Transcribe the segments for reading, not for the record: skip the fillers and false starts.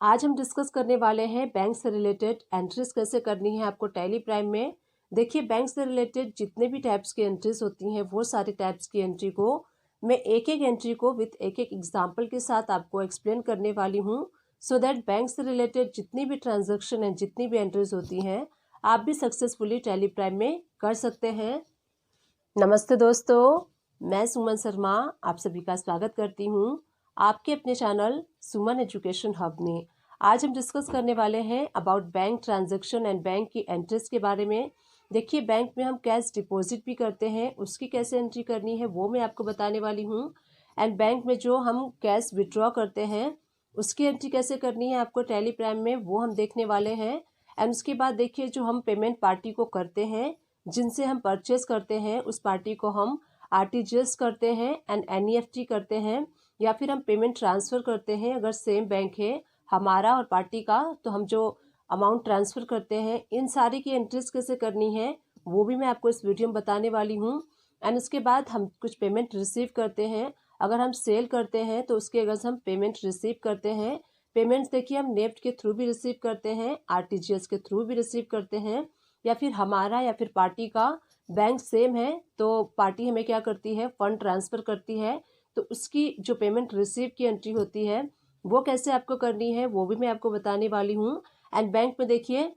आज हम डिस्कस करने वाले हैं बैंक से रिलेटेड एंट्रीज कैसे करनी है आपको टैली प्राइम में। देखिए, बैंक से रिलेटेड जितने भी टाइप्स की एंट्रीज होती हैं वो सारे टाइप्स की एंट्री को मैं एक एक एंट्री को विथ एक एक एग्जांपल के साथ आपको एक्सप्लेन करने वाली हूँ, सो दैट बैंक से रिलेटेड जितनी भी ट्रांजेक्शन है, जितनी भी एंट्रीज होती हैं, आप भी सक्सेसफुली टैली प्राइम में कर सकते हैं। नमस्ते दोस्तों, मैं सुमन शर्मा आप सभी का स्वागत करती हूँ आपके अपने चैनल सुमन एजुकेशन हब में। आज हम डिस्कस करने वाले हैं about bank transaction and bank की एंट्रीज के बारे में। देखिए, बैंक में हम कैश डिपॉजिट भी करते हैं, उसकी कैसे एंट्री करनी है वो मैं आपको बताने वाली हूँ। एंड बैंक में जो हम कैश विड्रॉ करते हैं उसकी एंट्री कैसे करनी है आपको टैली प्राइम में, वो हम देखने वाले हैं। एंड उसके बाद देखिए, जो हम पेमेंट पार्टी को करते हैं, जिनसे हम परचेस करते हैं, उस पार्टी को हम आरटीजीएस करते हैं एंड एनईएफटी करते हैं, या फिर हम पेमेंट ट्रांसफ़र करते हैं। अगर सेम बैंक है हमारा और पार्टी का, तो हम जो अमाउंट ट्रांसफ़र करते हैं, इन सारी की एंट्रीज कैसे करनी है वो भी मैं आपको इस वीडियो में बताने वाली हूँ। एंड उसके बाद हम कुछ पेमेंट रिसीव करते हैं। अगर हम सेल करते हैं तो उसके अगर हम पेमेंट रिसीव करते हैं, पेमेंट्स देखिए हम नेफ्ट के थ्रू भी रिसीव करते हैं, आरटीजीएस के थ्रू भी रिसीव करते हैं, या फिर हमारा या फिर पार्टी का बैंक सेम है तो पार्टी हमें क्या करती है, फंड ट्रांसफ़र करती है, तो उसकी जो पेमेंट रिसीव की एंट्री होती है वो कैसे आपको करनी है वो भी मैं आपको बताने वाली हूँ। एंड बैंक में देखिए,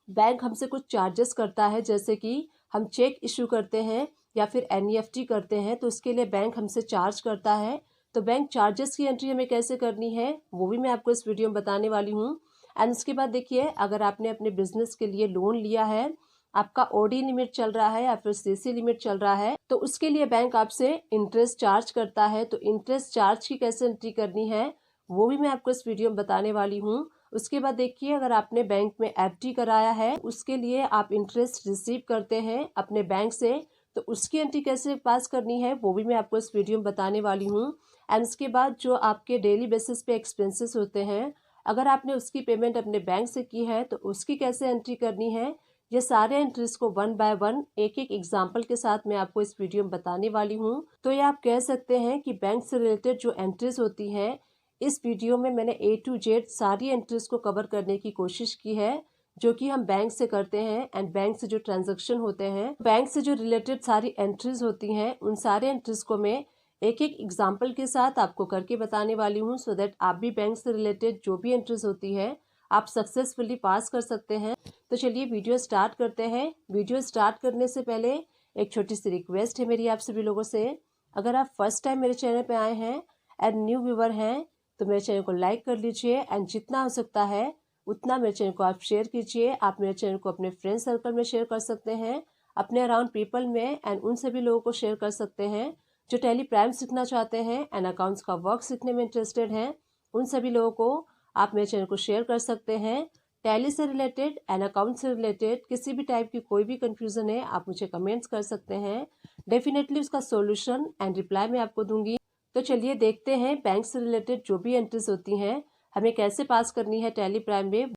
बैंक हमसे कुछ चार्जेस करता है, जैसे कि हम चेक इशू करते हैं या फिर एनईएफटी करते हैं तो उसके लिए बैंक हमसे चार्ज करता है। तो बैंक चार्जेस की एंट्री हमें कैसे करनी है वो भी मैं आपको इस वीडियो में बताने वाली हूँ। एंड उसके बाद देखिए, अगर आपने अपने बिजनेस के लिए लोन लिया है, आपका ओडी लिमिट चल रहा है या फिर सीसी लिमिट चल रहा है, तो उसके लिए बैंक आपसे इंटरेस्ट चार्ज करता है। तो इंटरेस्ट चार्ज की कैसे एंट्री करनी है वो भी मैं आपको इस वीडियो में बताने वाली हूँ। उसके बाद देखिए, अगर आपने बैंक में एफडी कराया है, उसके लिए आप इंटरेस्ट रिसीव करते हैं अपने बैंक से, तो उसकी एंट्री कैसे पास करनी है वो भी मैं आपको इस वीडियो में बताने वाली हूँ। एंड उसके बाद जो आपके डेली बेसिस पे एक्सपेंसेस होते हैं, अगर आपने उसकी पेमेंट अपने बैंक से की है तो उसकी कैसे एंट्री करनी है, ये सारे एंट्रीज को वन बाय वन एक एक एग्जाम्पल के साथ मैं आपको इस वीडियो में बताने वाली हूँ। तो ये आप कह सकते हैं कि बैंक से रिलेटेड जो एंट्रीज होती हैं, इस वीडियो में मैंने ए टू जेड सारी एंट्रीज को कवर करने की कोशिश की है, जो कि हम बैंक से करते हैं। एंड बैंक से जो ट्रांजैक्शन होते हैं, बैंक से जो रिलेटेड सारी एंट्रीज होती हैं, उन सारे एंट्रीज को मैं एक एक एग्जाम्पल के साथ आपको करके बताने वाली हूँ, सो दैट आप भी बैंक से रिलेटेड जो भी एंट्रीज होती है आप सक्सेसफुली पास कर सकते हैं। तो चलिए वीडियो स्टार्ट करते हैं। वीडियो स्टार्ट करने से पहले एक छोटी सी रिक्वेस्ट है मेरी आप सभी लोगों से, अगर आप फर्स्ट टाइम मेरे चैनल पे आए हैं एंड न्यू व्यूवर हैं तो मेरे चैनल को लाइक कर लीजिए, एंड जितना हो सकता है उतना मेरे चैनल को आप शेयर कीजिए। आप मेरे चैनल को अपने फ्रेंड सर्कल में शेयर कर सकते हैं, अपने अराउंड पीपल में, एंड उन सभी लोगों को शेयर कर सकते हैं जो टैली प्राइम सीखना चाहते हैं एंड अकाउंट्स का वर्क सीखने में इंटरेस्टेड हैं। उन सभी लोगों को आप मेरे चैनल को शेयर कर सकते हैं। टैली से रिलेटेड एंड अकाउंट से रिलेटेड किसी भी टाइप की कोई भी कंफ्यूजन है, आप मुझे कमेंट्स कर सकते हैं। डेफिनेटली उसका सॉल्यूशन एंड रिप्लाई मैं आपको दूंगी। तो चलिए देखते हैं बैंक से रिलेटेड जो भी एंट्रीज होती हैं हमें कैसे पास करनी है टैली प्राइम में।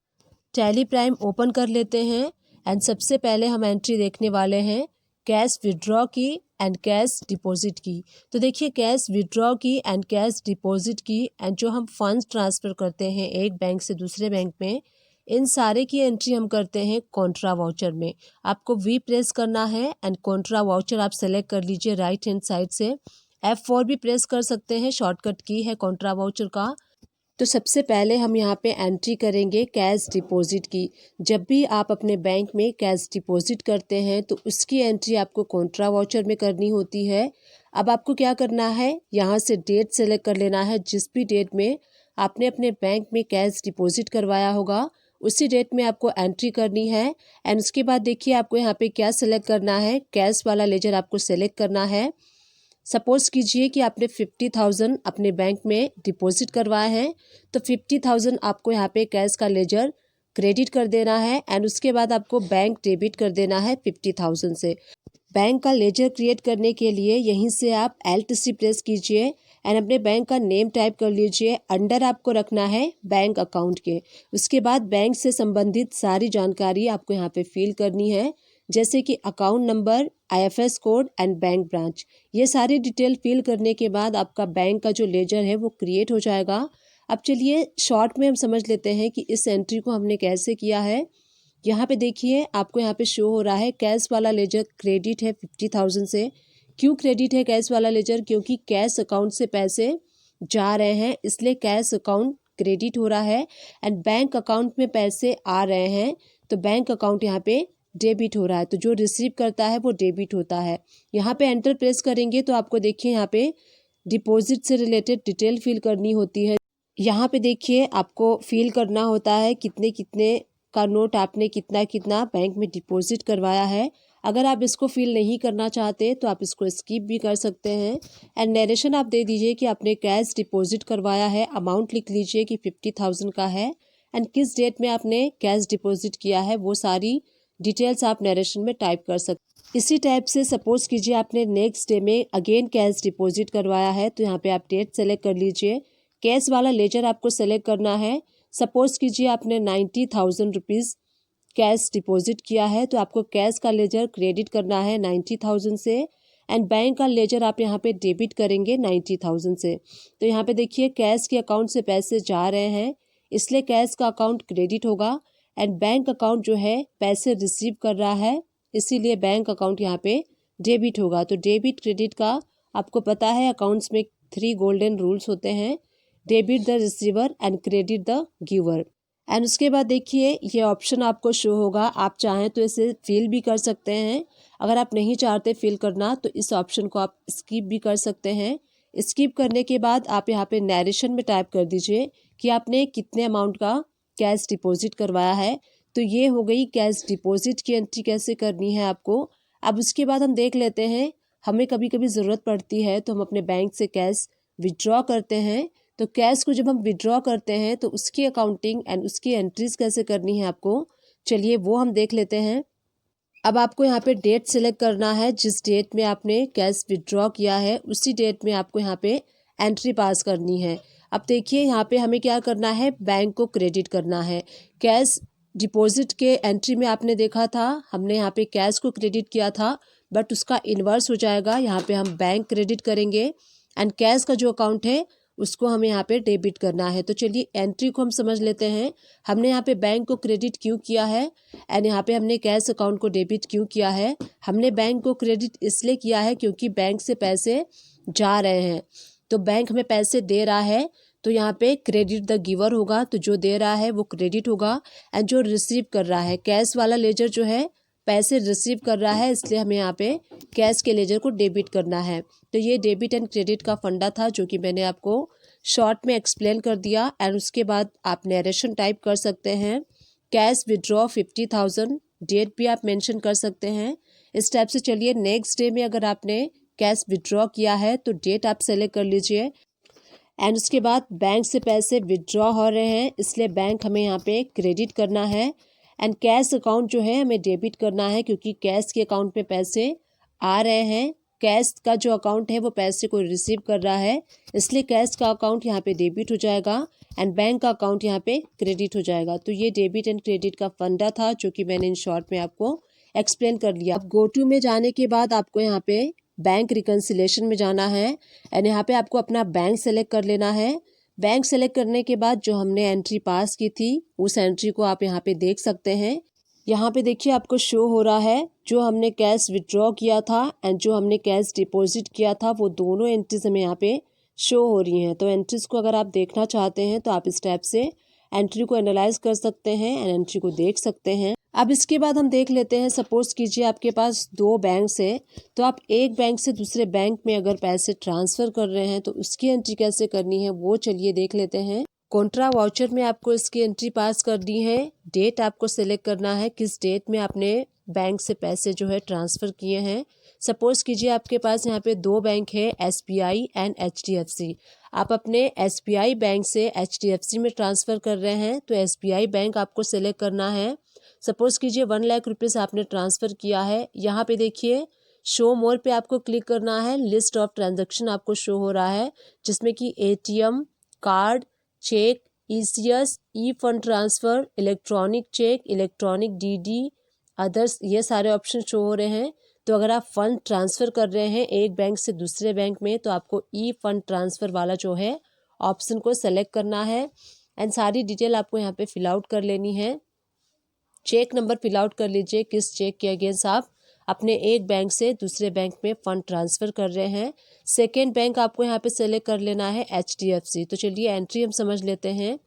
टैली प्राइम ओपन कर लेते हैं एंड सबसे पहले हम एंट्री देखने वाले हैं कैश विड्रॉ की एंड कैश डिपॉजिट की। तो देखिए, कैश विड्रॉ की एंड कैश डिपॉजिट की एंड जो हम फंड्स ट्रांसफ़र करते हैं एक बैंक से दूसरे बैंक में, इन सारे की एंट्री हम करते हैं कॉन्ट्रा वाउचर में। आपको वी प्रेस करना है एंड कॉन्ट्रा वाउचर आप सेलेक्ट कर लीजिए राइट हैंड साइड से। F4 भी प्रेस कर सकते हैं, शॉर्टकट की है कॉन्ट्रा वाउचर का। तो सबसे पहले हम यहाँ पे एंट्री करेंगे कैश डिपॉजिट की। जब भी आप अपने बैंक में कैश डिपॉजिट करते हैं तो उसकी एंट्री आपको कॉन्ट्रा वाउचर में करनी होती है। अब आपको क्या करना है, यहाँ से डेट सेलेक्ट कर लेना है, जिस भी डेट में आपने अपने बैंक में कैश डिपॉजिट करवाया होगा उसी डेट में आपको एंट्री करनी है। एंड उसके बाद देखिए, आपको यहाँ पे क्या सेलेक्ट करना है, कैश वाला लेजर आपको सेलेक्ट करना है। सपोज़ कीजिए कि आपने 50,000 अपने बैंक में डिपॉजिट करवाया है, तो 50,000 आपको यहाँ पे कैश का लेजर क्रेडिट कर देना है एंड उसके बाद आपको बैंक डेबिट कर देना है 50,000 से। बैंक का लेजर क्रिएट करने के लिए यहीं से आप Alt+C प्रेस कीजिए एंड अपने बैंक का नेम टाइप कर लीजिए। अंडर आपको रखना है बैंक अकाउंट के। उसके बाद बैंक से संबंधित सारी जानकारी आपको यहाँ पे फिल करनी है, जैसे कि account number, IFS code and bank branch. ये सारी डिटेल फिल करने के बाद आपका बैंक का जो लेजर है वो क्रिएट हो जाएगा। अब चलिए शॉर्ट में हम समझ लेते हैं कि इस एंट्री को हमने कैसे किया है। यहाँ पे देखिए आपको यहाँ पे शो हो रहा है कैश वाला लेजर क्रेडिट है 50,000 से। क्यों क्रेडिट है कैश वाला लेजर? क्योंकि कैश अकाउंट से पैसे जा रहे हैं इसलिए कैश अकाउंट क्रेडिट हो रहा है। एंड बैंक अकाउंट में पैसे आ रहे हैं तो बैंक अकाउंट यहाँ पे डेबिट हो रहा है। तो जो रिसीव करता है वो डेबिट होता है। यहाँ पे एंटर प्रेस करेंगे तो आपको देखिए यहाँ पे डिपॉजिट से रिलेटेड डिटेल फिल करनी होती है। यहाँ पे देखिए आपको फिल करना होता है कितने कितने का नोट आपने कितना कितना बैंक में डिपॉजिट करवाया है। अगर आप इसको फिल नहीं करना चाहते तो आप इसको स्किप भी कर सकते हैं। एंड नरेशन आप दे दीजिए कि आपने कैश डिपॉजिट करवाया है, अमाउंट लिख लीजिए कि 50,000 का है एंड किस डेट में आपने कैश डिपॉजिट किया है, वो सारी डिटेल्स आप नरेशन में टाइप कर सकते। इसी टाइप से सपोज कीजिए आपने नेक्स्ट डे में अगेन कैश डिपॉजिट करवाया है तो यहाँ पे आप डेट सेलेक्ट कर लीजिए। कैश वाला लेजर आपको सेलेक्ट करना है। सपोज कीजिए आपने 90,000 रुपीज़ कैश डिपॉजिट किया है तो आपको कैश का लेजर क्रेडिट करना है 90,000 से एंड बैंक का लेजर आप यहाँ पे डेबिट करेंगे 90,000 से। तो यहाँ पे देखिए कैश के अकाउंट से पैसे जा रहे हैं इसलिए कैश का अकाउंट क्रेडिट होगा एंड बैंक अकाउंट जो है पैसे रिसीव कर रहा है इसीलिए बैंक अकाउंट यहाँ पे डेबिट होगा। तो डेबिट क्रेडिट का आपको पता है अकाउंट्स में 3 गोल्डन रूल्स होते हैं, debit the receiver and credit the giver. And उसके बाद देखिए ये ऑप्शन आपको शो होगा, आप चाहें तो इसे फिल भी कर सकते हैं। अगर आप नहीं चाहते फिल करना तो इस ऑप्शन को आप स्किप भी कर सकते हैं। स्किप करने के बाद आप यहाँ पे नरेशन में टाइप कर दीजिए कि आपने कितने अमाउंट का कैश डिपॉजिट करवाया है। तो ये हो गई कैश डिपॉजिट की एंट्री कैसे करनी है आपको। अब उसके बाद हम देख लेते हैं, हमें कभी कभी ज़रूरत पड़ती है तो हम अपने बैंक से कैश विड्रॉ करते हैं। तो कैश को जब हम विड्रॉ करते हैं तो उसकी अकाउंटिंग एंड उसकी एंट्रीज कैसे करनी है आपको, चलिए वो हम देख लेते हैं। अब आपको यहाँ पे डेट सेलेक्ट करना है, जिस डेट में आपने कैश विड्रॉ किया है उसी डेट में आपको यहाँ पे एंट्री पास करनी है। अब देखिए यहाँ पे हमें क्या करना है, बैंक को क्रेडिट करना है। कैश डिपॉजिट के एंट्री में आपने देखा था हमने यहाँ पे कैश को क्रेडिट किया था बट उसका इन्वर्स हो जाएगा, यहाँ पे हम बैंक क्रेडिट करेंगे एंड कैश का जो अकाउंट है उसको हमें यहाँ पे डेबिट करना है। तो चलिए एंट्री को हम समझ लेते हैं, हमने यहाँ पे बैंक को क्रेडिट क्यों किया है एंड यहाँ पे हमने कैश अकाउंट को डेबिट क्यों किया है। हमने बैंक को क्रेडिट इसलिए किया है क्योंकि बैंक से पैसे जा रहे हैं तो बैंक हमें पैसे दे रहा है तो यहाँ पे क्रेडिट द गिवर होगा, तो जो दे रहा है वो क्रेडिट होगा एंड जो रिसीव कर रहा है कैश वाला लेजर जो है पैसे रिसीव कर रहा है इसलिए हमें यहाँ पे कैश के लेजर को डेबिट करना है। तो ये डेबिट एंड क्रेडिट का फंडा था जो कि मैंने आपको शॉर्ट में एक्सप्लेन कर दिया एंड उसके बाद आप नरेशन टाइप कर सकते हैं। कैश विड्रॉ 50,000, डेट भी आप मेंशन कर सकते हैं इस टाइप से। चलिए नेक्स्ट डे में अगर आपने कैश विड्रॉ किया है तो डेट आप सेलेक्ट कर लीजिए एंड उसके बाद बैंक से पैसे विड्रॉ हो रहे हैं इसलिए बैंक हमें यहाँ पे क्रेडिट करना है एंड कैश अकाउंट जो है हमें डेबिट करना है क्योंकि कैश के अकाउंट में पैसे आ रहे हैं। कैश का जो अकाउंट है वो पैसे को रिसीव कर रहा है इसलिए कैश का अकाउंट यहाँ पे डेबिट हो जाएगा एंड बैंक का अकाउंट यहाँ पे क्रेडिट हो जाएगा। तो ये डेबिट एंड क्रेडिट का फंडा था जो कि मैंने इन शॉर्ट में आपको एक्सप्लेन कर लिया। अब गो टू में जाने के बाद आपको यहाँ पे बैंक रिकन्सिलेशन में जाना है एंड यहाँ पे आपको अपना बैंक सेलेक्ट कर लेना है। बैंक सेलेक्ट करने के बाद जो हमने एंट्री पास की थी उस एंट्री को आप यहाँ पे देख सकते हैं। यहाँ पे देखिए आपको शो हो रहा है जो हमने कैश विड्रॉ किया था एंड जो हमने कैश डिपॉजिट किया था वो दोनों एंट्रीज हमें यहाँ पे शो हो रही हैं। तो एंट्रीज को अगर आप देखना चाहते हैं तो आप इस टाइप से एंट्री को एनालाइज कर सकते हैं एंड एंट्री को देख सकते हैं। अब इसके बाद हम देख लेते हैं, सपोज कीजिए आपके पास 2 बैंक है तो आप एक बैंक से दूसरे बैंक में अगर पैसे ट्रांसफ़र कर रहे हैं तो उसकी एंट्री कैसे करनी है वो चलिए देख लेते हैं। कॉन्ट्रा वाउचर में आपको इसकी एंट्री पास करनी है। डेट आपको सेलेक्ट करना है किस डेट में आपने बैंक से पैसे जो है ट्रांसफ़र किए हैं। सपोज कीजिए आपके पास यहाँ पे 2 बैंक है, SBI एंड HDFC। आप अपने SBI बैंक से HDFC में ट्रांसफ़र कर रहे हैं तो SBI बैंक आपको सेलेक्ट करना है। सपोज कीजिए 1 लाख रुपीज़ आपने ट्रांसफ़र किया है। यहाँ पे देखिए शो मोर पे आपको क्लिक करना है। लिस्ट ऑफ ट्रांजैक्शन आपको शो हो रहा है जिसमें कि ATM card, cheque, ECS, e fund transfer, electronic cheque, electronic DD, others, ये सारे ऑप्शन शो हो रहे हैं। तो अगर आप फ़ंड ट्रांसफ़र कर रहे हैं एक बैंक से दूसरे बैंक में तो आपको ई फंड ट्रांसफ़र वाला जो है ऑप्शन को सेलेक्ट करना है एंड सारी डिटेल आपको यहाँ पे फिल आउट कर लेनी है। चेक नंबर फिल आउट कर लीजिए, किस चेक के अगेंस्ट आप अपने एक बैंक से दूसरे बैंक में फ़ंड ट्रांसफ़र कर रहे हैं। सेकेंड बैंक आपको यहाँ पे सेलेक्ट कर लेना है HDFC। तो चलिए एंट्री हम समझ लेते हैं।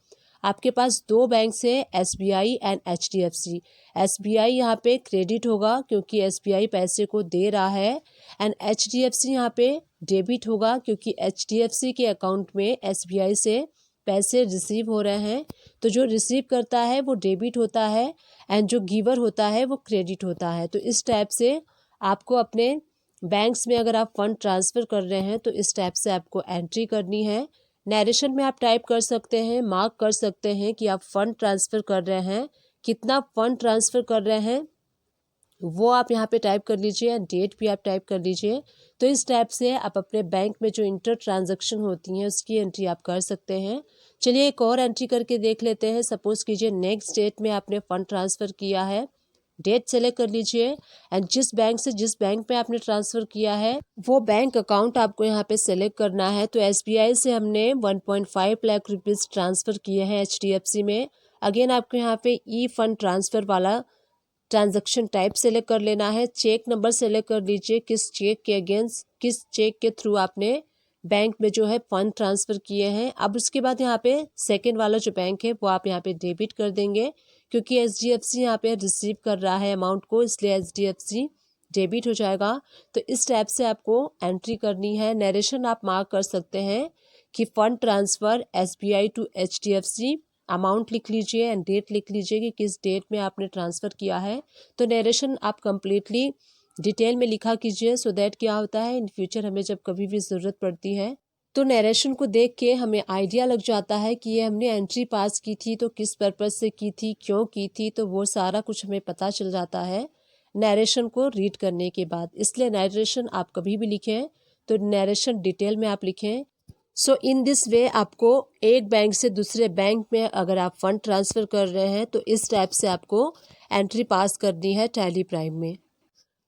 आपके पास दो बैंक से SBI एंड HDFC। SBI यहाँ पे क्रेडिट होगा क्योंकि SBI पैसे को दे रहा है एंड HDFC यहाँ पे डेबिट होगा क्योंकि HDFC के अकाउंट में SBI से पैसे रिसीव हो रहे हैं। तो जो रिसीव करता है वो डेबिट होता है एंड जो गिवर होता है वो क्रेडिट होता है। तो इस टाइप से आपको अपने बैंक्स में अगर आप फ़ंड ट्रांसफ़र कर रहे हैं तो इस टाइप से आपको एंट्री करनी है। नरेशन में आप टाइप कर सकते हैं, मार्क कर सकते हैं कि आप फ़ंड ट्रांसफ़र कर रहे हैं, कितना फ़ंड ट्रांसफ़र कर रहे हैं वो आप यहाँ पे टाइप कर लीजिए एंड डेट भी आप टाइप कर लीजिए। तो इस टाइप से आप अपने बैंक में जो इंटर ट्रांजैक्शन होती हैं उसकी एंट्री आप कर सकते हैं। चलिए एक और एंट्री करके देख लेते हैं। सपोज़ कीजिए नेक्स्ट डेट में आपने फ़ंड ट्रांसफ़र किया है, डेट सेलेक्ट कर लीजिए एंड जिस बैंक में आपने ट्रांसफ़र किया है वो बैंक अकाउंट आपको यहाँ पे सेलेक्ट करना है। तो SBI से हमने 1.5 लाख रुपीज़ ट्रांसफ़र किए हैं HDFC में। अगेन आपको यहाँ पे ई फंड ट्रांसफ़र वाला ट्रांजैक्शन टाइप सेलेक्ट कर लेना है। चेक नंबर सेलेक्ट कर लीजिए, किस चेक के अगेंस्ट, किस चेक के थ्रू आपने बैंक में जो है फंड ट्रांसफ़र किए हैं। अब उसके बाद यहाँ पे सेकंड वाला जो बैंक है वो आप यहाँ पे डेबिट कर देंगे क्योंकि HDFC यहाँ पे रिसीव कर रहा है अमाउंट को, इसलिए HDFC डेबिट हो जाएगा। तो इस टाइप से आपको एंट्री करनी है। नरेशन आप मार्क कर सकते हैं कि fund transfer SBI to HDFC, amount लिख लीजिए एंड डेट लिख लीजिए कि किस डेट में आपने ट्रांसफ़र किया है। तो नरेशन आप कम्प्लीटली डिटेल में लिखा कीजिए सो दैट क्या होता है इन फ्यूचर हमें जब कभी भी ज़रूरत पड़ती है तो नरेशन को देख के हमें आइडिया लग जाता है कि ये हमने एंट्री पास की थी तो किस पर्पज़ से की थी, क्यों की थी, तो वो सारा कुछ हमें पता चल जाता है नरेशन को रीड करने के बाद। इसलिए नरेशन आप कभी भी लिखें तो नरेशन डिटेल में आप लिखें। सो इन दिस वे आपको एक बैंक से दूसरे बैंक में अगर आप फ़ंड ट्रांसफ़र कर रहे हैं तो इस टाइप से आपको एंट्री पास करनी है टैली प्राइम में।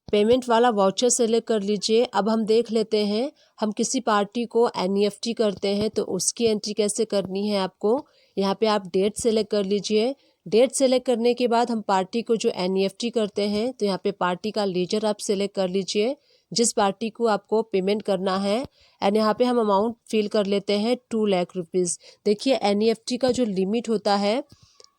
पेमेंट वाला वाउचर सेलेक्ट कर लीजिए। अब हम देख लेते हैं, हम किसी पार्टी को NEFT करते हैं तो उसकी एंट्री कैसे करनी है आपको। यहाँ पे आप डेट सेलेक्ट कर लीजिए। डेट सेलेक्ट करने के बाद हम पार्टी को जो NEFT करते हैं तो यहाँ पे पार्टी का लेजर आप सेलेक्ट कर लीजिए जिस पार्टी को आपको पेमेंट करना है एंड यहाँ पे हम अमाउंट फिल कर लेते हैं 2 लाख रुपीज़। देखिए NEFT का जो लिमिट होता है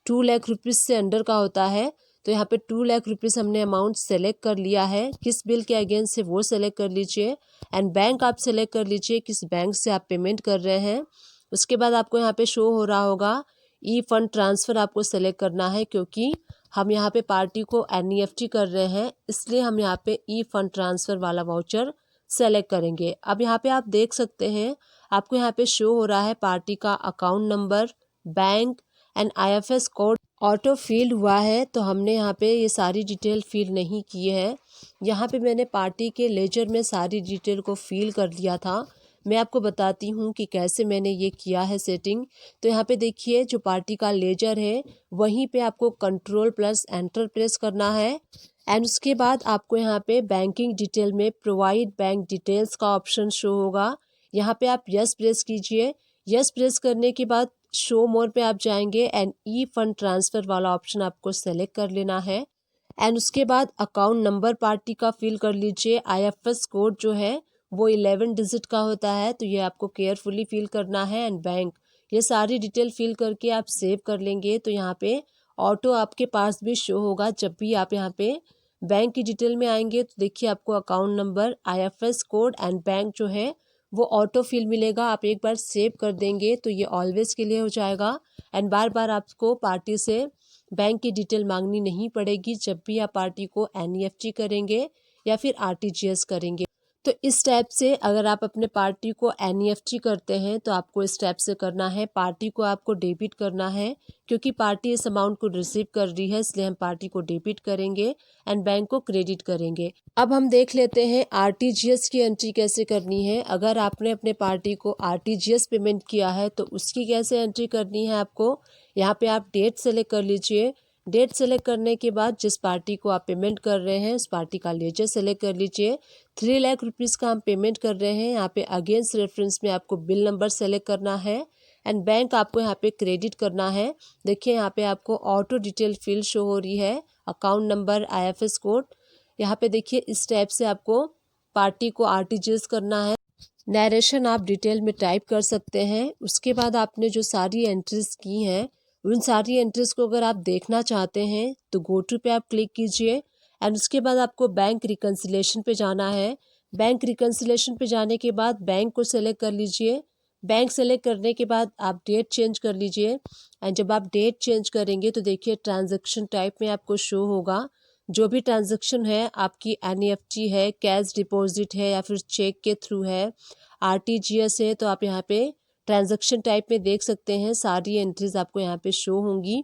2 लाख रुपीज़ से अंडर का होता है। तो यहाँ पे 2 लाख रुपीज़ हमने अमाउंट सेलेक्ट कर लिया है। किस बिल के अगेंस्ट से वो सेलेक्ट कर लीजिए एंड बैंक आप सेलेक्ट कर लीजिए किस बैंक से आप पेमेंट कर रहे हैं। उसके बाद आपको यहाँ पे शो हो रहा होगा ई फंड ट्रांसफ़र आपको सेलेक्ट करना है क्योंकि हम यहाँ पे पार्टी को NEFT कर रहे हैं, इसलिए हम यहाँ पे ई फंड ट्रांसफ़र वाला वाउचर सेलेक्ट करेंगे। अब यहाँ पे आप देख सकते हैं आपको यहाँ पे शो हो रहा है पार्टी का account number, bank and IFS code auto fill हुआ है। तो हमने यहाँ पे ये सारी डिटेल फिल नहीं की है। यहाँ पे मैंने पार्टी के लेजर में सारी डिटेल को फिल कर लिया था। मैं आपको बताती हूँ कि कैसे मैंने ये किया है सेटिंग। तो यहाँ पे देखिए जो पार्टी का लेजर है वहीं पे आपको कंट्रोल+ एंटर प्रेस करना है एंड उसके बाद आपको यहाँ पे बैंकिंग डिटेल में प्रोवाइड बैंक डिटेल्स का ऑप्शन शो होगा। यहाँ पे आप यस प्रेस कीजिए। यस प्रेस करने के बाद शो मोर पे आप जाएंगे एंड ई फंड ट्रांसफ़र वाला ऑप्शन आपको सेलेक्ट कर लेना है एंड उसके बाद अकाउंट नंबर पार्टी का फिल कर लीजिए। IFS कोड जो है वो 11 डिजिट का होता है तो ये आपको केयरफुली फिल करना है एंड बैंक, ये सारी डिटेल फिल करके आप सेव कर लेंगे तो यहाँ पे ऑटो आपके पास भी शो होगा। जब भी आप यहाँ पे बैंक की डिटेल में आएंगे तो देखिए आपको account number, IFS code and bank जो है वो ऑटो फिल मिलेगा। आप एक बार सेव कर देंगे तो ये ऑलवेज़ के लिए हो जाएगा एंड बार बार आपको पार्टी से बैंक की डिटेल मांगनी नहीं पड़ेगी जब भी आप पार्टी को NEFT करेंगे या फिर RTGS करेंगे। तो इस टाइप से अगर आप अपने पार्टी को NEFT करते हैं तो आपको इस टाइप से करना है। पार्टी को आपको डेबिट करना है क्योंकि पार्टी इस अमाउंट को रिसीव कर रही है, इसलिए हम पार्टी को डेबिट करेंगे एंड बैंक को क्रेडिट करेंगे। अब हम देख लेते हैं RTGS की एंट्री कैसे करनी है। अगर आपने अपने पार्टी को RTGS पेमेंट किया है तो उसकी कैसे एंट्री करनी है आपको। यहाँ पे आप डेट सेलेक्ट कर लीजिए। डेट सेलेक्ट करने के बाद जिस पार्टी को आप पेमेंट कर रहे हैं उस पार्टी का लेजर सेलेक्ट कर लीजिए। 3 लाख रुपीज़ का हम पेमेंट कर रहे हैं। यहाँ पे अगेंस्ट रेफरेंस में आपको बिल नंबर सेलेक्ट करना है एंड बैंक आपको यहाँ पे क्रेडिट करना है। देखिए यहाँ पे आपको ऑटो डिटेल फील्ड शो हो रही है, अकाउंट नंबर, IFS कोड। यहाँ पे देखिए इस टाइप से आपको पार्टी को RTGS करना है। नरेशन आप डिटेल में टाइप कर सकते हैं। उसके बाद आपने जो सारी एंट्रीज की हैं उन सारी एंट्रीज को अगर आप देखना चाहते हैं तो गो टू पे आप क्लिक कीजिए एंड उसके बाद आपको बैंक रिकन्सिलेशन पे जाना है। बैंक रिकन्सिलेशन पे जाने के बाद बैंक को सेलेक्ट कर लीजिए। बैंक सेलेक्ट करने के बाद आप डेट चेंज कर लीजिए एंड जब आप डेट चेंज करेंगे तो देखिए ट्रांजैक्शन टाइप में आपको शो होगा। जो भी ट्रांजैक्शन है आपकी NEFT है, कैश डिपॉजिट है या फिर चेक के थ्रू है, RTGS है, तो आप यहाँ पे ट्रांजैक्शन टाइप में देख सकते हैं सारी एंट्रीज आपको यहाँ पे शो होंगी।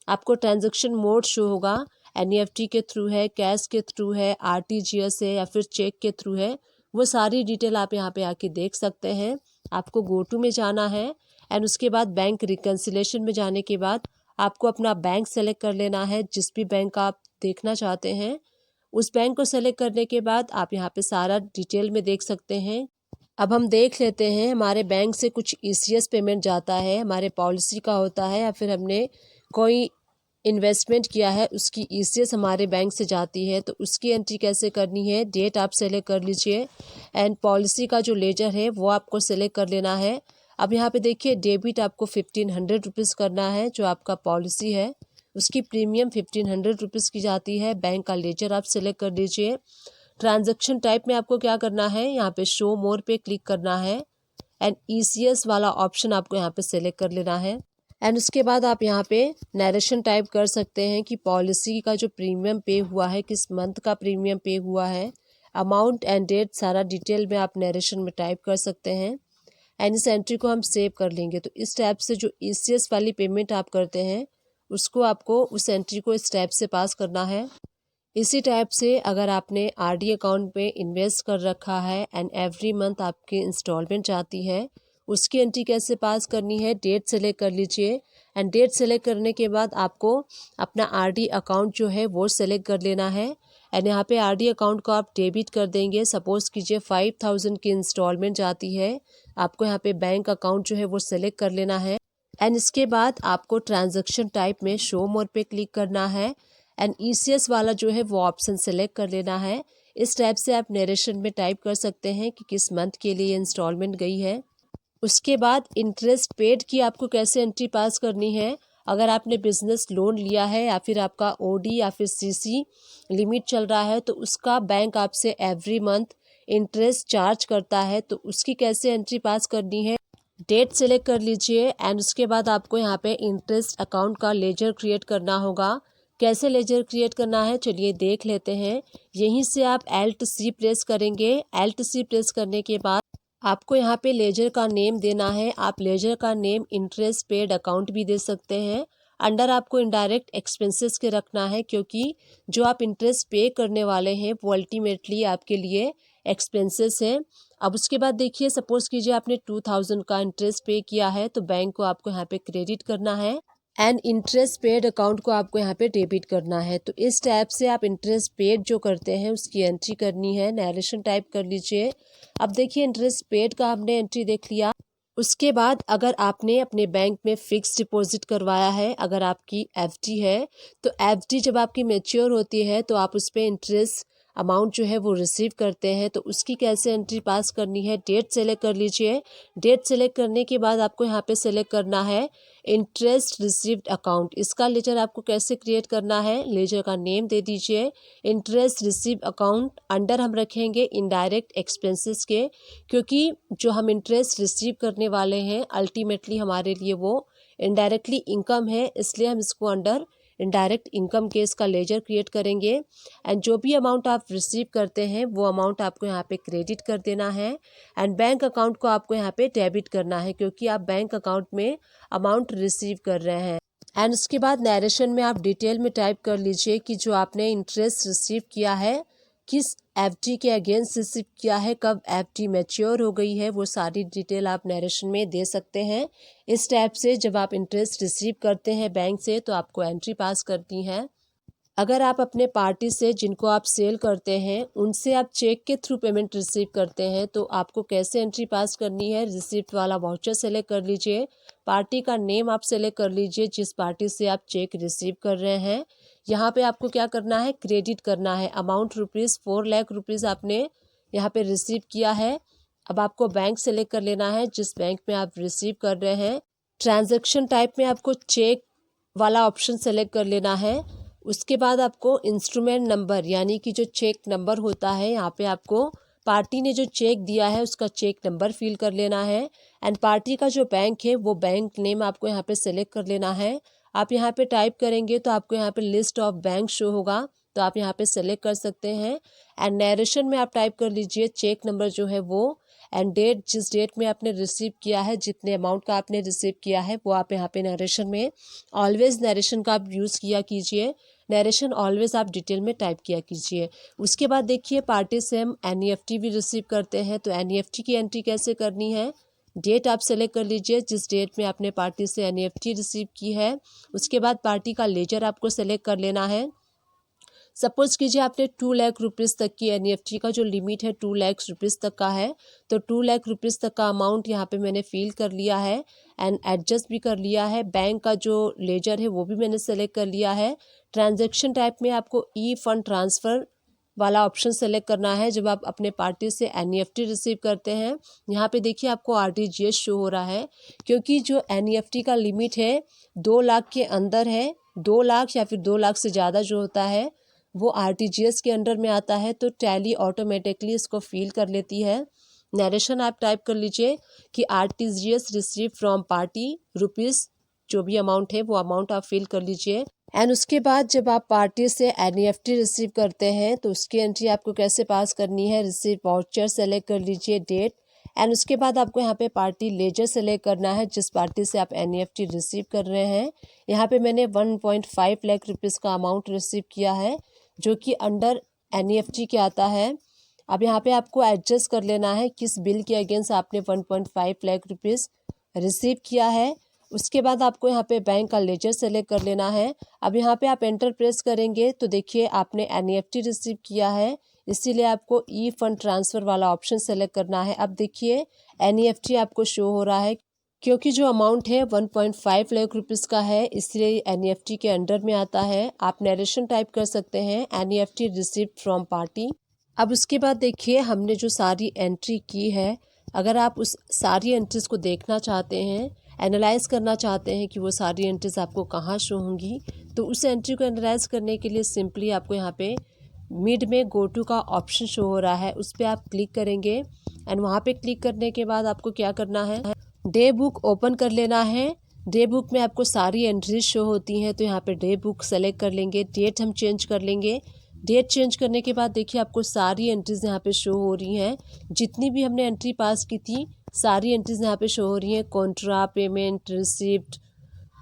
आपको ट्रांजैक्शन मोड शो होगा, NEFT के थ्रू है, कैश के थ्रू है, RTGS है या फिर चेक के थ्रू है, वो सारी डिटेल आप यहाँ पे आके देख सकते हैं। आपको गो टू में जाना है एंड उसके बाद बैंक रिकन्सिलेशन में जाने के बाद आपको अपना बैंक सेलेक्ट कर लेना है। जिस भी बैंक आप देखना चाहते हैं उस बैंक को सेलेक्ट करने के बाद आप यहाँ पे सारा डिटेल में देख सकते हैं। अब हम देख लेते हैं हमारे बैंक से कुछ ECS पेमेंट जाता है, हमारे पॉलिसी का होता है या फिर हमने कोई इन्वेस्टमेंट किया है उसकी ECS हमारे बैंक से जाती है, तो उसकी एंट्री कैसे करनी है। डेट आप सेलेक्ट कर लीजिए एंड पॉलिसी का जो लेजर है वो आपको सेलेक्ट कर लेना है। अब यहाँ पे देखिए डेबिट आपको 1500 रुपीज़ करना है। जो आपका पॉलिसी है उसकी प्रीमियम 1500 रुपीज़ की जाती है। बैंक का लेजर आप सेलेक्ट कर लीजिए। ट्रांजैक्शन टाइप में आपको क्या करना है, यहाँ पे शो मोर पे क्लिक करना है एंड ECS वाला ऑप्शन आपको यहाँ पे सेलेक्ट कर लेना है एंड उसके बाद आप यहाँ पे नरेशन टाइप कर सकते हैं कि पॉलिसी का जो प्रीमियम पे हुआ है, किस मंथ का प्रीमियम पे हुआ है, अमाउंट एंड डेट सारा डिटेल में आप नरेशन में टाइप कर सकते हैं एंड इस एंट्री को हम सेव कर लेंगे। तो इस टाइप से जो ECS वाली पेमेंट आप करते हैं उसको आपको उस एंट्री को इस टाइप से पास करना है। इसी टाइप से अगर आपने RD अकाउंट पे इन्वेस्ट कर रखा है एंड एवरी मंथ आपकी इंस्टॉलमेंट आती है, उसकी एंट्री कैसे पास करनी है, डेट सेलेक्ट कर लीजिए एंड डेट सेलेक्ट करने के बाद आपको अपना RD अकाउंट जो है वो सेलेक्ट कर लेना है एंड यहाँ पे RD अकाउंट को आप डेबिट कर देंगे। सपोज़ कीजिए 5000 की इंस्टॉलमेंट आती है, आपको यहाँ पे बैंक अकाउंट जो है वो सेलेक्ट कर लेना है एंड इसके बाद आपको ट्रांजैक्शन टाइप में शो मोर पे क्लिक करना है एंड ECS वाला जो है वो ऑप्शन सेलेक्ट कर लेना है। इस टाइप से आप नरेशन में टाइप कर सकते हैं कि किस मंथ के लिए इंस्टॉलमेंट गई है। उसके बाद इंटरेस्ट पेड की आपको कैसे एंट्री पास करनी है। अगर आपने बिजनेस लोन लिया है या फिर आपका OD या फिर CC लिमिट चल रहा है तो उसका बैंक आपसे एवरी मंथ इंटरेस्ट चार्ज करता है, तो उसकी कैसे एंट्री पास करनी है। डेट सेलेक्ट कर लीजिए एंड उसके बाद आपको यहाँ पे इंटरेस्ट अकाउंट का लेजर क्रिएट करना होगा। कैसे लेजर क्रिएट करना है चलिए देख लेते हैं। यहीं से आप Alt+C प्रेस करेंगे। Alt+C प्रेस करने के बाद आपको यहाँ पे लेजर का नेम देना है। आप लेजर का नेम इंटरेस्ट पेड अकाउंट भी दे सकते हैं। अंडर आपको इनडायरेक्ट एक्सपेंसेस के रखना है क्योंकि जो आप इंटरेस्ट पे करने वाले हैं वो अल्टीमेटली आपके लिए एक्सपेंसेस हैं। अब उसके बाद देखिए सपोज़ कीजिए आपने 2000 का इंटरेस्ट पे किया है तो बैंक को आपको यहाँ पे क्रेडिट करना है एंड इंटरेस्ट पेड अकाउंट को आपको यहाँ पे डेबिट करना है। तो इस टाइप से आप इंटरेस्ट पेड जो करते हैं उसकी एंट्री करनी है। नरेशन टाइप कर लीजिए। अब देखिए इंटरेस्ट पेड का हमने एंट्री देख लिया। उसके बाद अगर आपने अपने बैंक में फिक्स डिपॉजिट करवाया है, अगर आपकी FD है तो FD जब आपकी मैच्योर होती है तो आप उस पर इंटरेस्ट अमाउंट जो है वो रिसीव करते हैं, तो उसकी कैसे एंट्री पास करनी है। डेट सेलेक्ट कर लीजिए। डेट सेलेक्ट करने के बाद आपको यहाँ पे सेलेक्ट करना है इंटरेस्ट रिसीव्ड अकाउंट। इसका लेजर आपको कैसे क्रिएट करना है, लेजर का नेम दे दीजिए इंटरेस्ट रिसीव अकाउंट। अंडर हम रखेंगे इनडायरेक्ट एक्सपेंसेस के, क्योंकि जो हम इंटरेस्ट रिसीव करने वाले हैं अल्टीमेटली हमारे लिए वो इनडायरेक्टली इनकम है, इसलिए हम इसको अंडर इनडायरेक्ट इनकम के इसका लेजर क्रिएट करेंगे एंड जो भी अमाउंट आप रिसीव करते हैं वो अमाउंट आपको यहाँ पे क्रेडिट कर देना है एंड बैंक अकाउंट को आपको यहाँ पे डेबिट करना है क्योंकि आप बैंक अकाउंट में अमाउंट रिसीव कर रहे हैं। एंड उसके बाद नरेशन में आप डिटेल में टाइप कर लीजिए कि जो आपने इंटरेस्ट रिसीव किया है किस FD के अगेंस्ट रिसीव किया है, कब FD मैच्योर हो गई है, वो सारी डिटेल आप नरेशन में दे सकते हैं। इस टाइप से जब आप इंटरेस्ट रिसीव करते हैं बैंक से तो आपको एंट्री पास करनी है। अगर आप अपने पार्टी से जिनको आप सेल करते हैं उनसे आप चेक के थ्रू पेमेंट रिसीव करते हैं तो आपको कैसे एंट्री पास करनी है, रिसिप्ट वाला वाउचर सेलेक्ट कर लीजिए, पार्टी का नेम आप सेलेक्ट कर लीजिए जिस पार्टी से आप चेक रिसीव कर रहे हैं। यहाँ पे आपको क्या करना है, क्रेडिट करना है। अमाउंट ₹4 लाख आपने यहाँ पे रिसीव किया है। अब आपको बैंक सेलेक्ट कर लेना है जिस बैंक में आप रिसीव कर रहे हैं। ट्रांजैक्शन टाइप में आपको चेक वाला ऑप्शन सेलेक्ट कर लेना है। उसके बाद आपको इंस्ट्रूमेंट नंबर यानी कि जो चेक नंबर होता है, यहाँ पे आपको पार्टी ने जो चेक दिया है उसका चेक नंबर फिल कर लेना है। एंड पार्टी का जो बैंक है वो बैंक नेम आपको यहाँ पे सेलेक्ट कर लेना है। आप यहाँ पे टाइप करेंगे तो आपको यहाँ पे लिस्ट ऑफ बैंक शो होगा, तो आप यहाँ पे सेलेक्ट कर सकते हैं। एंड नरेशन में आप टाइप कर लीजिए चेक नंबर जो है वो, एंड डेट जिस डेट में आपने रिसीव किया है, जितने अमाउंट का आपने रिसीव किया है वो आप यहाँ पे नरेशन में, ऑलवेज नरेशन का आप यूज़ किया कीजिए। नरेशन ऑलवेज आप डिटेल में टाइप किया कीजिए। उसके बाद देखिए पार्टी से हम NEFT भी रिसीव करते हैं, तो NEFT की एंट्री कैसे करनी है, डेट आप सेलेक्ट कर लीजिए जिस डेट में आपने पार्टी से NEFT रिसीव की है। उसके बाद पार्टी का लेजर आपको सेलेक्ट कर लेना है। सपोज कीजिए आपने 2 लाख रुपीज़ तक की NEFT का जो लिमिट है 2 लाख रुपीज़ तक का है, तो 2 लाख रुपीज़ तक का अमाउंट यहाँ पे मैंने फिल कर लिया है एंड एडजस्ट भी कर लिया है। बैंक का जो लेजर है वो भी मैंने सेलेक्ट कर लिया है। ट्रांजैक्शन टाइप में आपको ई फंड ट्रांसफ़र वाला ऑप्शन सेलेक्ट करना है जब आप अपने पार्टी से NEFT रिसीव करते हैं। यहाँ पे देखिए आपको RTGS शो हो रहा है, क्योंकि जो NEFT का लिमिट है 2 लाख के अंदर है। 2 लाख या फिर 2 लाख से ज़्यादा जो होता है वो RTGS के अंडर में आता है, तो टैली ऑटोमेटिकली इसको फील कर लेती है। नरेशन आप टाइप कर लीजिए कि RTGS receive from party rupees, जो भी अमाउंट है वो अमाउंट आप फिल कर लीजिए। एंड उसके बाद जब आप पार्टी से NEFT रिसीव करते हैं तो उसकी एंट्री आपको कैसे पास करनी है, रिसीव वाउचर सेलेक्ट कर लीजिए, डेट, एंड उसके बाद आपको यहाँ पे पार्टी लेजर सेलेक्ट करना है जिस पार्टी से आप NEFT रिसीव कर रहे हैं। यहाँ पे मैंने 1.5 लाख रुपीज़ का अमाउंट रिसीव किया है जो कि अंडर NEFT के आता है। अब यहाँ पे आपको एडजस्ट कर लेना है किस बिल के अगेंस्ट आपने 1.5 लाख रुपीज़ रिसीव किया है। उसके बाद आपको यहाँ पे बैंक का लेजर सेलेक्ट कर लेना है। अब यहाँ पे आप एंटर प्रेस करेंगे तो देखिए आपने NEFT रिसीव किया है, इसीलिए आपको ई फंड ट्रांसफ़र वाला ऑप्शन सेलेक्ट करना है। अब देखिए NEFT आपको शो हो रहा है, क्योंकि जो अमाउंट है 1.5 लाख रुपीज़ का है इसलिए NEFT के अंडर में आता है। आप नरेशन टाइप कर सकते हैं NEFT रिसीव्ड फ्रॉम पार्टी। अब उसके बाद देखिए हमने जो सारी एंट्री की है, अगर आप उस सारी एंट्रीज़ को देखना चाहते हैं, एनालाइज करना चाहते हैं कि वो सारी एंट्रीज़ आपको कहाँ शो होंगी, तो उस एंट्री को एनालाइज करने के लिए सिंपली आपको यहाँ पे मिड में गो टू का ऑप्शन शो हो रहा है, उस पर आप क्लिक करेंगे। एंड वहाँ पे क्लिक करने के बाद आपको क्या करना है, डे बुक ओपन कर लेना है। डे बुक में आपको सारी एंट्रीज शो होती हैं, तो यहाँ पे डे बुक सेलेक्ट कर लेंगे। डेट हम चेंज कर लेंगे। डेट चेंज करने के बाद देखिए आपको सारी एंट्रीज यहाँ पे शो हो रही हैं। जितनी भी हमने एंट्री पास की थी सारी एंट्रीज यहाँ पे शो हो रही हैं। कॉन्ट्रा, पेमेंट, रिसिप्ट,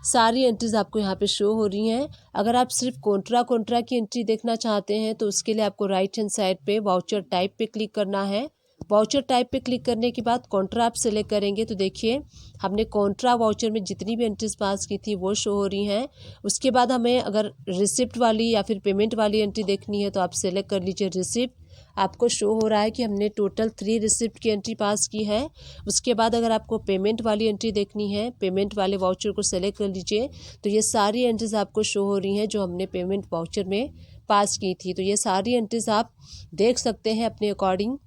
सारी एंट्रीज आपको यहाँ पे शो हो रही हैं। अगर आप सिर्फ कॉन्ट्रा की एंट्री देखना चाहते हैं तो उसके लिए आपको राइट हैंड साइड पे वाउचर टाइप पे क्लिक करना है। वाउचर टाइप पे क्लिक करने के बाद कॉन्ट्रा आप सेलेक्ट करेंगे तो देखिए हमने कॉन्ट्रा वाउचर में जितनी भी एंट्रीज पास की थी वो शो हो रही हैं। उसके बाद हमें अगर रिसिप्ट वाली या फिर पेमेंट वाली एंट्री देखनी है तो आप सेलेक्ट कर लीजिए रिसिप्ट। आपको शो हो रहा है कि हमने टोटल 3 रिसिप्ट की एंट्री पास की है। उसके बाद अगर आपको पेमेंट वाली एंट्री देखनी है, पेमेंट वाले वाउचर को सेलेक्ट कर लीजिए। तो ये सारी एंट्रीज आपको शो हो रही हैं जो हमने पेमेंट वाउचर में पास की थी। तो ये सारी एंट्रीज आप देख सकते हैं अपने अकॉर्डिंग।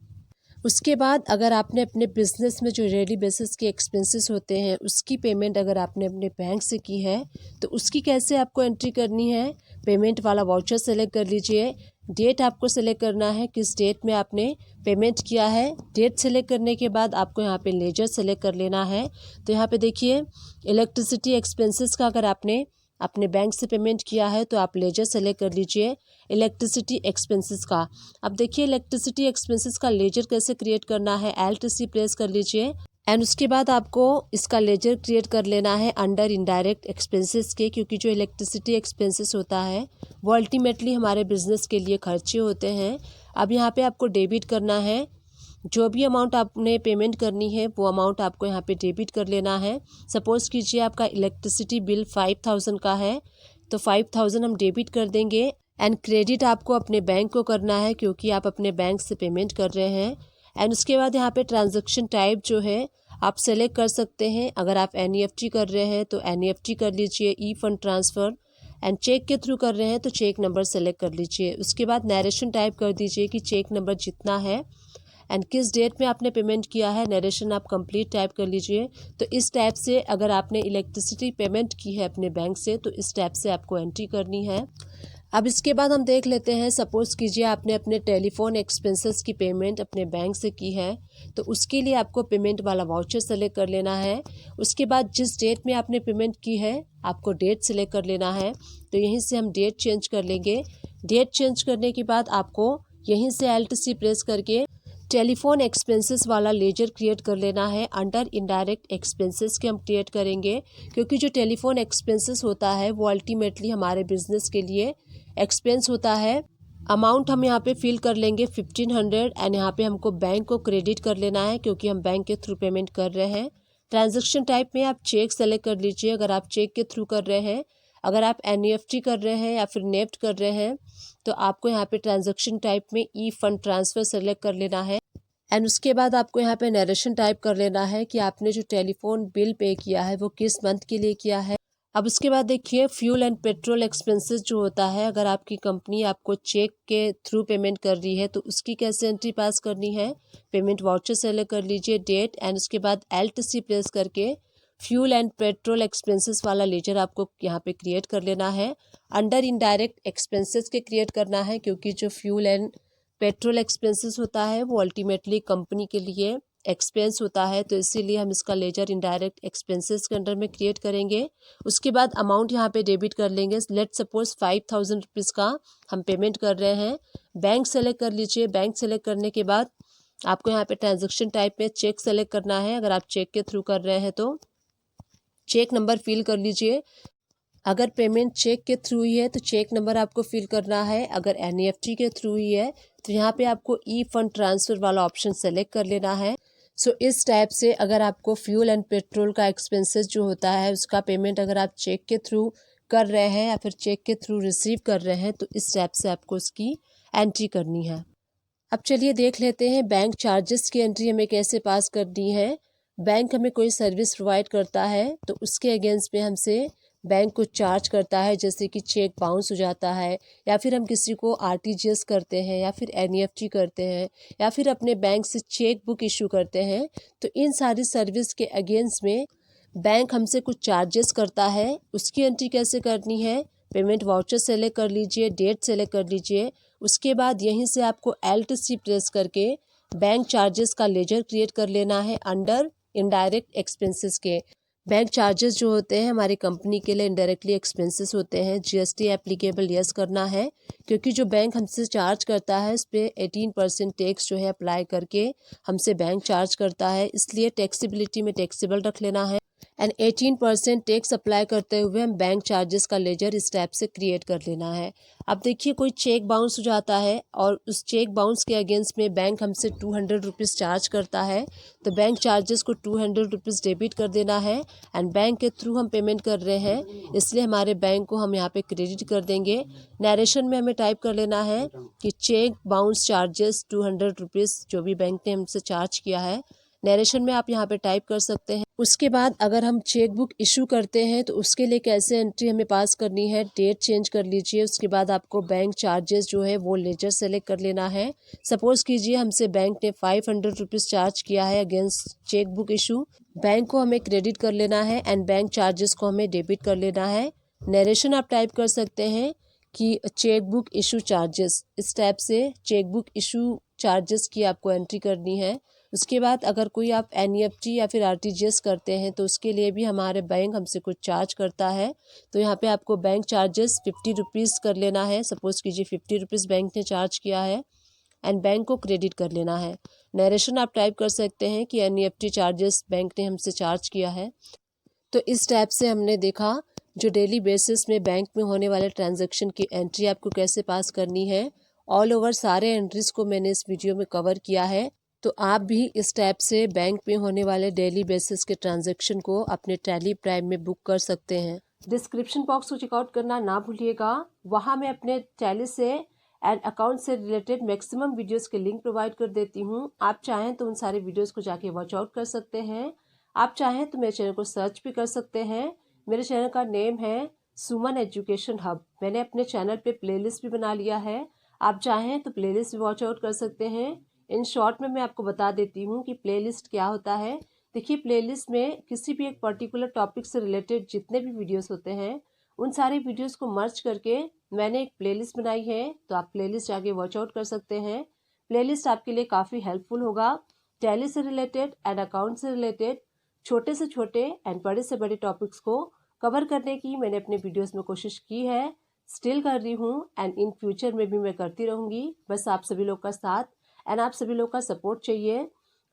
उसके बाद अगर आपने अपने बिज़नेस में जो डेली बेसिस के एक्सपेंसेस होते हैं उसकी पेमेंट अगर आपने अपने बैंक से की है तो उसकी कैसे आपको एंट्री करनी है, पेमेंट वाला वाउचर सेलेक्ट कर लीजिए। डेट आपको सेलेक्ट करना है किस डेट में आपने पेमेंट किया है। डेट सेलेक्ट करने के बाद आपको यहाँ पे लेजर सेलेक्ट कर लेना है। तो यहाँ पे देखिए इलेक्ट्रिसिटी एक्सपेंसेस का अगर आपने अपने बैंक से पेमेंट किया है तो आप लेजर सेलेक्ट कर लीजिए इलेक्ट्रिसिटी एक्सपेंसेस का। अब देखिए इलेक्ट्रिसिटी एक्सपेंसेस का लेजर कैसे क्रिएट करना है, LTC प्रेस कर लीजिए एंड उसके बाद आपको इसका लेजर क्रिएट कर लेना है अंडर इनडायरेक्ट एक्सपेंसेस के, क्योंकि जो इलेक्ट्रिसिटी एक्सपेंसेस होता है वो अल्टीमेटली हमारे बिजनेस के लिए खर्चे होते हैं। अब यहाँ पे आपको डेबिट करना है, जो भी अमाउंट आपने पेमेंट करनी है वो अमाउंट आपको यहाँ पे डेबिट कर लेना है। सपोज़ कीजिए आपका इलेक्ट्रिसिटी बिल 5000 का है तो 5000 हम डेबिट कर देंगे एंड क्रेडिट आपको अपने बैंक को करना है क्योंकि आप अपने बैंक से पेमेंट कर रहे हैं। एंड उसके बाद यहाँ पे ट्रांजैक्शन टाइप जो है आप सेलेक्ट कर सकते हैं। अगर आप NEFT कर रहे हैं तो NEFT कर लीजिए, ई फंड ट्रांसफ़र। एंड चेक के थ्रू कर रहे हैं तो चेक नंबर सेलेक्ट कर लीजिए। उसके बाद नरेशन टाइप कर दीजिए कि चेक नंबर जितना है एंड किस डेट में आपने पेमेंट किया है। नरेशन आप कंप्लीट टाइप कर लीजिए। तो इस टाइप से अगर आपने इलेक्ट्रिसिटी पेमेंट की है अपने बैंक से तो इस टाइप से आपको एंट्री करनी है। अब इसके बाद हम देख लेते हैं, सपोज़ कीजिए आपने अपने टेलीफोन एक्सपेंसेस की पेमेंट अपने बैंक से की है तो उसके लिए आपको पेमेंट वाला वाउचर सेलेक्ट कर लेना है। उसके बाद जिस डेट में आपने पेमेंट की है आपको डेट सेलेक्ट कर लेना है। तो यहीं से हम डेट चेंज कर लेंगे। डेट चेंज करने के बाद आपको यहीं से Alt+C प्रेस करके टेलीफोन एक्सपेंसेस वाला लेजर क्रिएट कर लेना है। अंडर इनडायरेक्ट एक्सपेंसेस के हम क्रिएट करेंगे क्योंकि जो टेलीफोन एक्सपेंसेस होता है वो अल्टीमेटली हमारे बिजनेस के लिए एक्सपेंस होता है। अमाउंट हम यहाँ पे फिल कर लेंगे 1500 एंड यहाँ पे हमको बैंक को क्रेडिट कर लेना है क्योंकि हम बैंक के थ्रू पेमेंट कर रहे हैं। ट्रांजैक्शन टाइप में आप चेक सेलेक्ट कर लीजिए अगर आप चेक के थ्रू कर रहे हैं। अगर आप NEFT कर रहे हैं या फिर नेफ्ट कर रहे हैं तो आपको यहाँ पे ट्रांजैक्शन टाइप में ई फंड ट्रांसफ़र सेलेक्ट कर लेना है। एंड उसके बाद आपको यहाँ पे नरेशन टाइप कर लेना है कि आपने जो टेलीफोन बिल पे किया है वो किस मंथ के लिए किया है। अब उसके बाद देखिए फ्यूल एंड पेट्रोल एक्सपेंसेस जो होता है, अगर आपकी कंपनी आपको चेक के थ्रू पेमेंट कर रही है तो उसकी कैसे एंट्री पास करनी है। पेमेंट वाउचर सेलेक्ट कर लीजिए, डेट एंड उसके बाद Alt+C प्रेस करके फ्यूल एंड पेट्रोल एक्सपेंसेस वाला लेजर आपको यहाँ पे क्रिएट कर लेना है। अंडर इनडायरेक्ट एक्सपेंसेस के क्रिएट करना है क्योंकि जो फ्यूल एंड पेट्रोल एक्सपेंसेस होता है वो अल्टीमेटली कंपनी के लिए एक्सपेंस होता है, तो इसीलिए हम इसका लेजर इनडायरेक्ट एक्सपेंसेस के अंडर में क्रिएट करेंगे। उसके बाद अमाउंट यहाँ पे डेबिट कर लेंगे। लेट सपोज 5000 रुपीज़ का हम पेमेंट कर रहे हैं। बैंक सेलेक्ट कर लीजिए। बैंक सेलेक्ट करने के बाद आपको यहाँ पे ट्रांजेक्शन टाइप में चेक सेलेक्ट करना है। अगर आप चेक के थ्रू कर रहे हैं तो चेक नंबर फिल कर लीजिए। अगर पेमेंट चेक के थ्रू ही है तो चेक नंबर आपको फिल करना है। अगर NEFT के थ्रू ही है तो यहाँ पे आपको ई फंड ट्रांसफ़र वाला ऑप्शन सेलेक्ट कर लेना है। सो इस टाइप से अगर आपको फ्यूल एंड पेट्रोल का एक्सपेंसेस जो होता है उसका पेमेंट अगर आप चेक के थ्रू कर रहे हैं या फिर चेक के थ्रू रिसीव कर रहे हैं तो इस टाइप से आपको उसकी एंट्री करनी है। अब चलिए देख लेते हैं बैंक चार्जेस की एंट्री हमें कैसे पास करनी है। बैंक हमें कोई सर्विस प्रोवाइड करता है तो उसके अगेंस्ट में हमसे बैंक कुछ चार्ज करता है, जैसे कि चेक बाउंस हो जाता है या फिर हम किसी को RTGS करते हैं या फिर NEFT करते हैं या फिर अपने बैंक से चेक बुक इशू करते हैं तो इन सारी सर्विस के अगेंस्ट में बैंक हमसे कुछ चार्जेस करता है। उसकी एंट्री कैसे करनी है। पेमेंट वाउचर सेलेक्ट कर लीजिए, डेट सेलेक्ट कर लीजिए। उसके बाद यहीं से आपको Alt+C प्रेस करके बैंक चार्जेस का लेजर क्रिएट कर लेना है अंडर इनडायरेक्ट एक्सपेंसेस के। बैंक चार्जेस जो होते हैं हमारी कंपनी के लिए इनडायरेक्टली एक्सपेंसेस होते हैं। GST एप्लीकेबल यस करना है क्योंकि जो बैंक हमसे चार्ज करता है इस पर 18% टैक्स जो है अप्लाई करके हमसे बैंक चार्ज करता है, इसलिए टैक्सेबिलिटी में टैक्सेबल रख लेना है। एंड 18% टैक्स अप्लाई करते हुए हम बैंक चार्जेस का लेजर इस टाइप से क्रिएट कर लेना है। अब देखिए कोई चेक बाउंस हो जाता है और उस चेक बाउंस के अगेंस्ट में बैंक हमसे 200 रुपीज़ चार्ज करता है तो बैंक चार्जेस को 200 रुपीज़ डेबिट कर देना है। एंड बैंक के थ्रू हम पेमेंट कर रहे हैं इसलिए हमारे बैंक को हम यहाँ पे क्रेडिट कर देंगे। नरेशन में हमें टाइप कर लेना है कि चेक बाउंस चार्जेस 200 रुपीज़ जो भी बैंक ने हमसे चार्ज किया है। नरेशन में आप यहाँ पे टाइप कर सकते हैं। उसके बाद अगर हम चेक बुक इशू करते हैं तो उसके लिए कैसे एंट्री हमें पास करनी है। डेट चेंज कर लीजिए। उसके बाद आपको बैंक चार्जेस जो है वो लेजर सेलेक्ट कर लेना है। सपोज़ कीजिए हमसे बैंक ने 500 रुपीज़ चार्ज किया है against cheque book issue. Bank को हमें क्रेडिट कर लेना है एंड बैंक चार्जेस को हमें डेबिट कर लेना है। नरेशन आप टाइप कर सकते हैं कि चेक बुक इशू चार्जेस, इस टाइप से चेक बुक इशू चार्जेस की आपको एंट्री करनी है। उसके बाद अगर कोई आप NEFT या फिर RTGS करते हैं तो उसके लिए भी हमारे बैंक हमसे कुछ चार्ज करता है तो यहाँ पे आपको बैंक चार्जेस 50 रुपीज़ कर लेना है। सपोज़ कीजिए 50 रुपीज़ बैंक ने चार्ज किया है एंड बैंक को क्रेडिट कर लेना है। नरेशन आप टाइप कर सकते हैं कि NEFT चार्जेस बैंक ने हमसे चार्ज किया है। तो इस टाइप से हमने देखा जो डेली बेसिस में बैंक में होने वाले ट्रांजैक्शन की एंट्री आपको कैसे पास करनी है। ऑल ओवर सारे एंट्रीज़ को मैंने इस वीडियो में कवर किया है तो आप भी इस टाइप से बैंक में होने वाले डेली बेसिस के ट्रांजैक्शन को अपने टैली प्राइम में बुक कर सकते हैं। डिस्क्रिप्शन बॉक्स को चेकआउट करना ना भूलिएगा। वहाँ मैं अपने टैली से एंड अकाउंट से रिलेटेड मैक्सिमम वीडियोस के लिंक प्रोवाइड कर देती हूँ। आप चाहें तो उन सारे वीडियोस को जाके वॉच आउट कर सकते हैं। आप चाहें तो मेरे चैनल को सर्च भी कर सकते हैं। मेरे चैनल का नेम है सुमन एजुकेशन हब। मैंने अपने चैनल पे प्लेलिस्ट भी बना लिया है, आप चाहें तो प्लेलिस्ट भी वॉच आउट कर सकते हैं। इन शॉर्ट में मैं आपको बता देती हूँ कि प्लेलिस्ट क्या होता है। देखिए, प्लेलिस्ट में किसी भी एक पर्टिकुलर टॉपिक से रिलेटेड जितने भी वीडियोस होते हैं उन सारे वीडियोस को मर्ज करके मैंने एक प्लेलिस्ट बनाई है, तो आप प्लेलिस्ट जाके वॉच आउट कर सकते हैं। प्लेलिस्ट आपके लिए काफ़ी हेल्पफुल होगा। टैली से रिलेटेड एंड अकाउंट से रिलेटेड छोटे से छोटे एंड बड़े से बड़े टॉपिक्स को कवर करने की मैंने अपने वीडियोस में कोशिश की है, स्टिल कर रही हूँ एंड इन फ्यूचर में भी मैं करती रहूँगी। बस आप सभी लोग का साथ एंड आप सभी लोग का सपोर्ट चाहिए।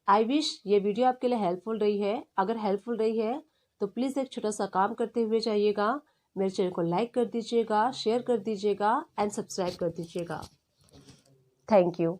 आई विश ये वीडियो आपके लिए हेल्पफुल रही है। अगर हेल्पफुल रही है तो प्लीज़ एक छोटा सा काम करते हुए जाइएगा, मेरे चैनल को लाइक कर दीजिएगा, शेयर कर दीजिएगा एंड सब्सक्राइब कर दीजिएगा। Thank you.